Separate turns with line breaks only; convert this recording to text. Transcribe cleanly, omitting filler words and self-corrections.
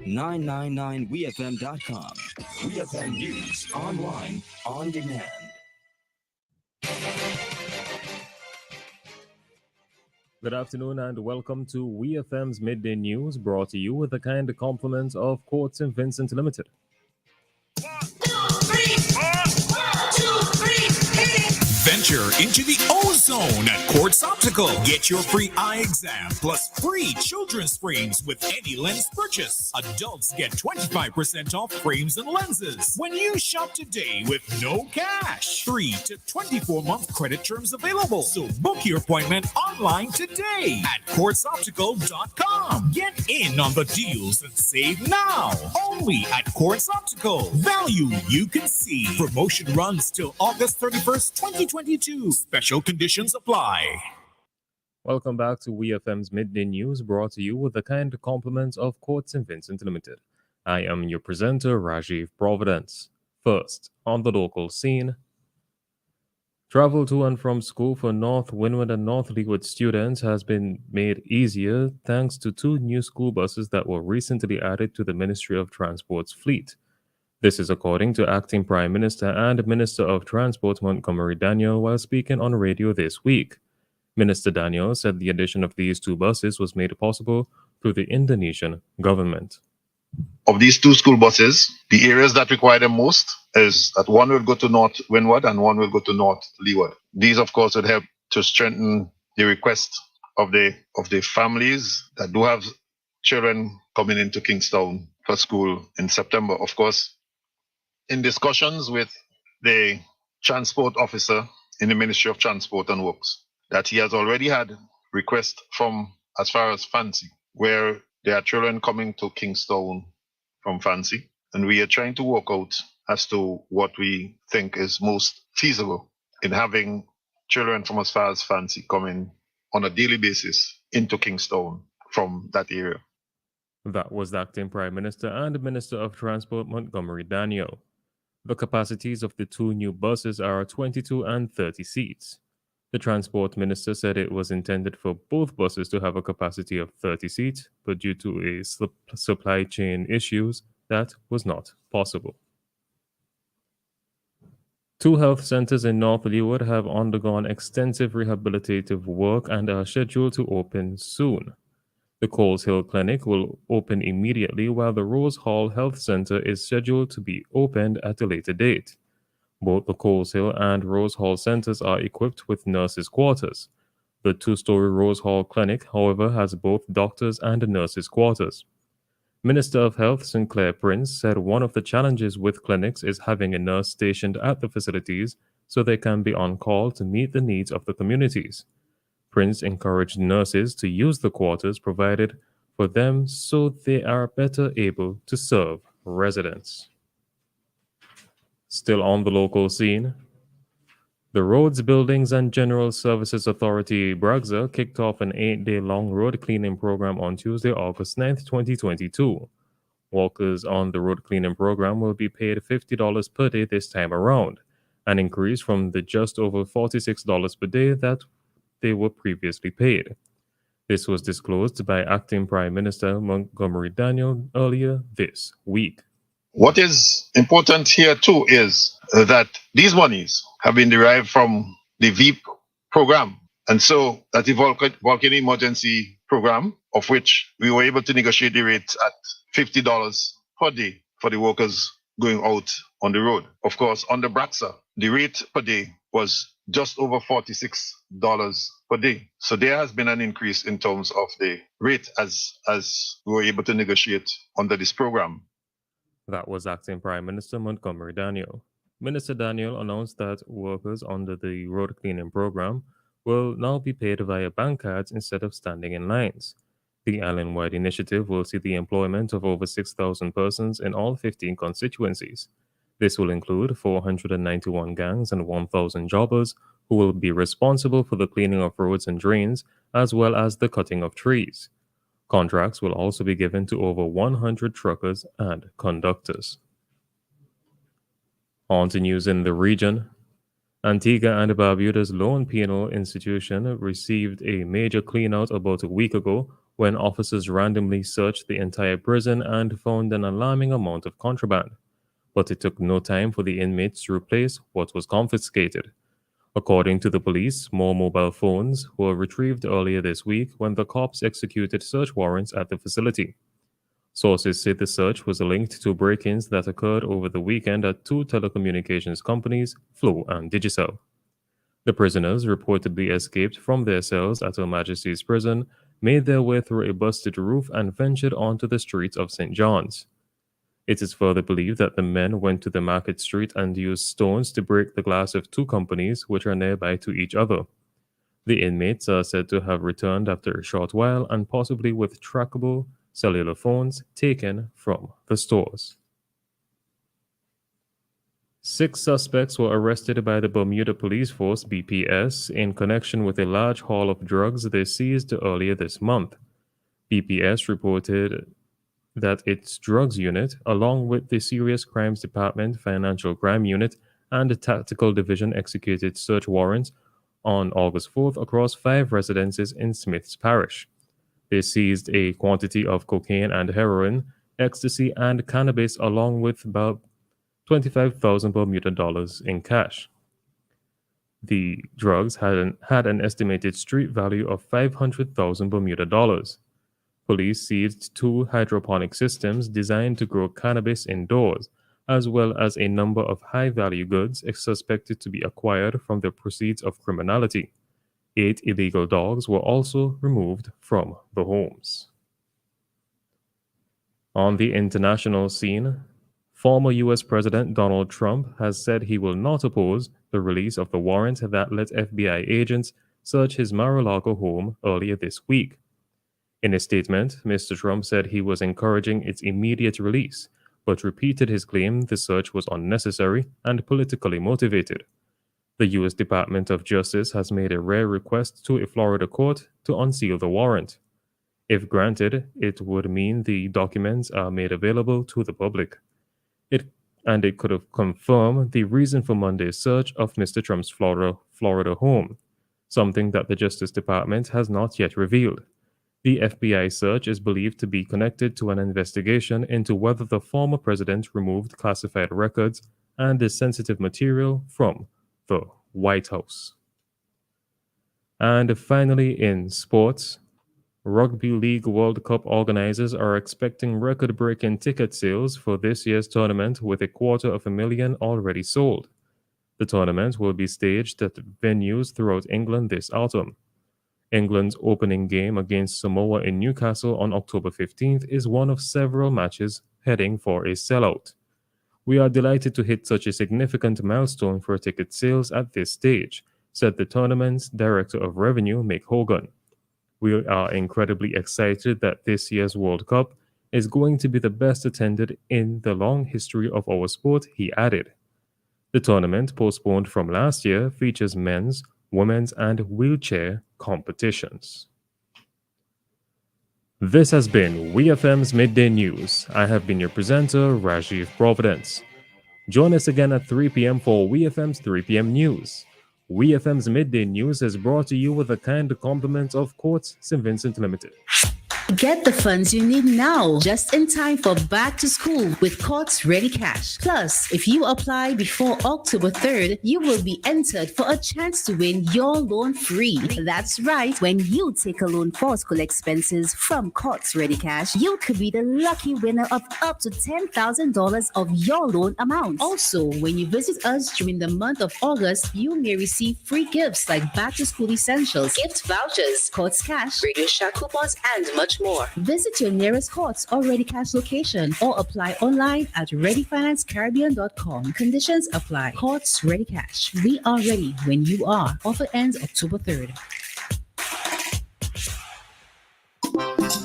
999wefm.com. WeFM News online on demand.
Good afternoon and welcome to WeFM's Midday News, brought to you with the kind compliments of Court St. Vincent Limited.
1, 2, 3, 4. 1, 2, 3, hit it!
Venture into the ozone at Quartz Optical. Get your free eye exam plus free children's frames with any lens purchase. Adults get 25% off frames and lenses when you shop today with no cash. 3 to 24-month credit terms available. So book your appointment online today at quartzoptical.com. Get in on the deals and save now. Only at Quartz Optical. Value you can see. Promotion runs till August 31st, 2022. Special conditions apply.
Welcome back to WeFM's Midday News, brought to you with the kind compliments of Court St. Vincent Limited. I am your presenter, Rajiv Providence. First, on the local scene, travel to and from school for North Windward and North Leeward students has been made easier thanks to 2 new school buses that were recently added to the Ministry of Transport's fleet. This is according to Acting Prime Minister and Minister of Transport Montgomery Daniel while speaking on radio this week. Minister Daniel said the addition of these 2 buses was made possible through the Indonesian government.
Of these 2 school buses, the areas that require them most is that one will go to North Windward and one will go to North Leeward. These, of course, would help to strengthen the request of the families that do have children coming into Kingstown for school in September. Of course, in discussions with the transport officer in the Ministry of Transport and Works, that he has already had requests from as far as Fancy, where there are children coming to Kingstown from Fancy, and we are trying to work out as to what we think is most feasible in having children from as far as Fancy coming on a daily basis into Kingstown from that area.
That was the Acting Prime Minister and Minister of Transport Montgomery Daniel. The capacities of the 2 new buses are 22 and 30 seats. The Transport Minister said it was intended for both buses to have a capacity of 30 seats, but due to a supply chain issues, that was not possible. 2 health centers in North Leeward have undergone extensive rehabilitative work and are scheduled to open soon. The Coles Hill Clinic will open immediately, while the Rose Hall Health Center is scheduled to be opened at a later date. Both the Coles Hill and Rose Hall centers are equipped with nurses' quarters. The 2-story Rose Hall Clinic, however, has both doctors' and nurses' quarters. Minister of Health Sinclair Prince said one of the challenges with clinics is having a nurse stationed at the facilities so they can be on call to meet the needs of the communities. Prince encouraged nurses to use the quarters provided for them so they are better able to serve residents. Still on the local scene, the Roads, Buildings and General Services Authority, BRAGZA, kicked off an 8-day-long road cleaning program on Tuesday, August 9th, 2022. Workers on the road cleaning program will be paid $50 per day this time around, an increase from the just over $46 per day that they were previously paid. This was disclosed by Acting Prime Minister Montgomery Daniel earlier this week.
What is important here too is that these monies have been derived from the VEEP program. And so that the volcano emergency program, of which we were able to negotiate the rate at $50 per day for the workers going out on the road. Of course, on the BRAGZA, the rate per day was just over $46 per day. So there has been an increase in terms of the rate as we were able to negotiate under this program.
That was Acting Prime Minister Montgomery Daniel. Minister Daniel announced that workers under the road cleaning program will now be paid via bank cards instead of standing in lines. The island-wide initiative will see the employment of over 6,000 persons in all 15 constituencies. This will include 491 gangs and 1,000 jobbers who will be responsible for the cleaning of roads and drains, as well as the cutting of trees. Contracts will also be given to over 100 truckers and conductors. On to news in the region. Antigua and Barbuda's lone penal institution received a major cleanout about a week ago, when officers randomly searched the entire prison and found an alarming amount of contraband. But it took no time for the inmates to replace what was confiscated. According to the police, more mobile phones were retrieved earlier this week when the cops executed search warrants at the facility. Sources say the search was linked to break-ins that occurred over the weekend at two telecommunications companies, Flow and Digicel. The prisoners reportedly escaped from their cells at Her Majesty's Prison, made their way through a busted roof, and ventured onto the streets of St. John's. It is further believed that the men went to the market street and used stones to break the glass of two companies which are nearby to each other. The inmates are said to have returned after a short while and possibly with trackable cellular phones taken from the stores. 6 suspects were arrested by the Bermuda Police Force (BPS) in connection with a large haul of drugs they seized earlier this month. BPS reported that its drugs unit, along with the Serious Crimes Department, Financial Crime Unit, and the Tactical Division executed search warrants on August 4th across 5 residences in Smiths Parish. They seized a quantity of cocaine and heroin, ecstasy, and cannabis, along with about 25,000 Bermuda dollars in cash. The drugs had an estimated street value of 500,000 Bermuda dollars. Police seized 2 hydroponic systems designed to grow cannabis indoors, as well as a number of high-value goods suspected to be acquired from the proceeds of criminality. 8 illegal dogs were also removed from the homes. On the international scene, former U.S. President Donald Trump has said he will not oppose the release of the warrant that let FBI agents search his Mar-a-Lago home earlier this week. In a statement, Mr. Trump said he was encouraging its immediate release, but repeated his claim the search was unnecessary and politically motivated. The U.S. Department of Justice has made a rare request to a Florida court to unseal the warrant. If granted, it would mean the documents are made available to the public. It could have confirmed the reason for Monday's search of Mr. Trump's Florida home, something that the Justice Department has not yet revealed. The FBI search is believed to be connected to an investigation into whether the former president removed classified records and sensitive material from the White House. And finally, in sports, Rugby League World Cup organizers are expecting record-breaking ticket sales for this year's tournament, with 250,000 already sold. The tournament will be staged at venues throughout England this autumn. England's opening game against Samoa in Newcastle on October 15th is one of several matches heading for a sellout. "We are delighted to hit such a significant milestone for ticket sales at this stage," said the tournament's Director of Revenue, Mick Hogan. "We are incredibly excited that this year's World Cup is going to be the best attended in the long history of our sport," he added. The tournament, postponed from last year, features men's, women's, and wheelchair competitions. This has been WEFM's Midday News. I have been your presenter, Rajiv Providence. Join us again at 3 p.m. for WEFM's 3 p.m. News. WEFM's Midday News is brought to you with the kind compliments of Courts St. Vincent Limited.
Get the funds you need now, just in time for back to school with Courts Ready Cash. Plus, if you apply before October 3rd, you will be entered for a chance to win your loan free. That's right. When you take a loan for school expenses from Courts Ready Cash, you could be the lucky winner of up to $10,000 of your loan amount. Also, when you visit us during the month of August, you may receive free gifts like back to school essentials, gift vouchers, Courts Cash, Radio Shack coupons, and much more. Visit your nearest Courts or Ready Cash location or apply online at readyfinancecaribbean.com. Conditions apply. Courts Ready Cash. We are ready when you are. Offer ends October 3rd.